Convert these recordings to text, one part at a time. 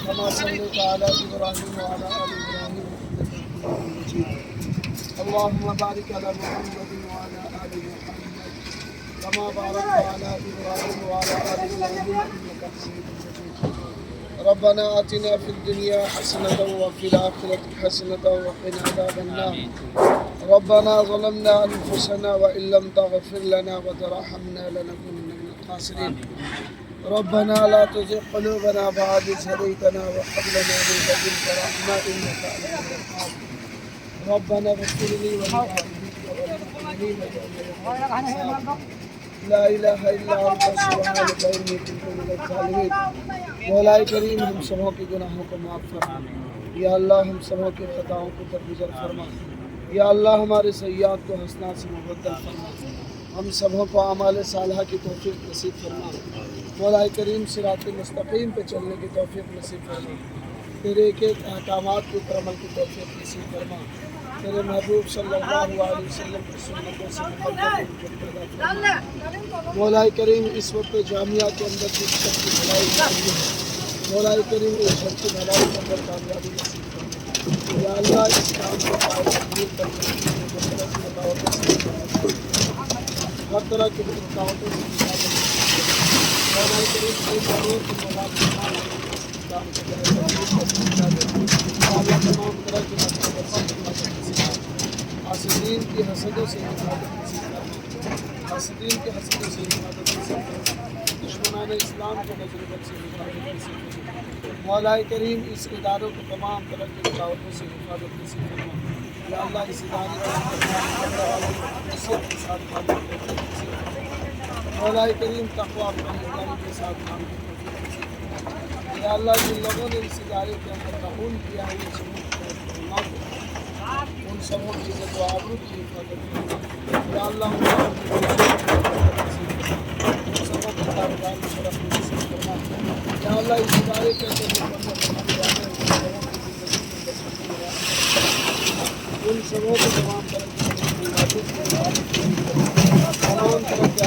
كما صليت على إبراهيم وعلى آل إبراهيم إنك حميد مجيد. اللهم بارك على محمد وعلى آل محمد كما باركت على إبراهيم وعلى آل إبراهيم إنك حميد مجيد. ربنا آتنا في الدنيا حسنة وفي الآخرة حسنة وقنا عذاب النار. ربنا ظلمنا أنفسنا وإن لم تغفر لنا وترحمنا لنكونن من الخاسرين. ربنا لا تزغ قلوبنا بعد إذ هديتنا وهب لنا من لدنك رحمة إنك أنت الوهاب. ربنا اغفر لي ولوالدي وللمؤمنين يوم يقوم الحساب. لا إله إلا أنت سبحانك إني كنت من الظالمين. مولا کریم ہم سبوں کے گناہوں کو معاف فرما. یا اللہ ہم سبوں کی خطاؤں کو درگزر فرما. یا اللہ ہمارے سیئات کو حسنات سے مبدل فرما. ہم سبوں کو اعمال صالحہ کی توفیق نصیب فرما. مولا کریم صراط مستقیم پہ چلنے کی توفیق نصیب فرما. تیرے ایک ایک احکامات کے اوپر عمل کی توفیق نصیب فرما. تیرے محبوب صلی اللہ علیہ وسلم کی سنتوں سے محبت فرما. مولا کریم اس وقت جامعہ کے اندر جس شخص کی بھلائی چاہیے مولا کریم اس شخص کی بھلائی کے اندر کامیابی نصیب فرما. یا اللہ اس کام کو قائم کرنے کے لیے ہر طرح کی رکاوٹوں سے مولا کریم کی ضرور کی مولا کام کو تمام طرح کی حاسدین کی حسدوں سے حفاظت نصیب فرما. حاسدین کی حسدوں سے حفاظت نصیب فرما. دشمنان اسلام کو نظر بد سے حفاظت نصیب فرما. مولا کریم اس اداروں کو تمام طرح کی رکاوٹوں سے حفاظت نصیب فرما. یا اللہ اس ادارے کو نصیحت کے ساتھ کام کرنے کی نصیب فرما. مولا کریم تقویٰ پرہیزگاری کے ساتھ کام کرنے کی نصیب فرما. یا اللہ جن لوگوں نے اس ادارے کے اندر تعاون کیا ہے ان سبوں کی ان سبوں کی عزت و آبرو کی حفاظت فرما. یا اللہ ان سبوں کے کاروبار میں شرف نصیب فرما. یا اللہ اس ادارے کے اندر ان سبوں کو تمام طرح کی تمام طرح کے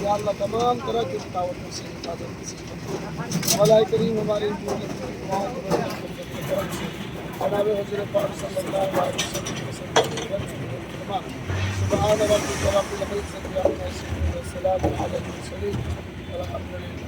یا اللہ تمام طرح کی رکاوٹوں سے حفاظت نصیب فرما. مولا کریم ہمارے جناب حضرت پاک صلی اللہ علیہ وسلم سبحان ربک رب العزة عما یصفون والسلام علی المرسلین والحمد للہ.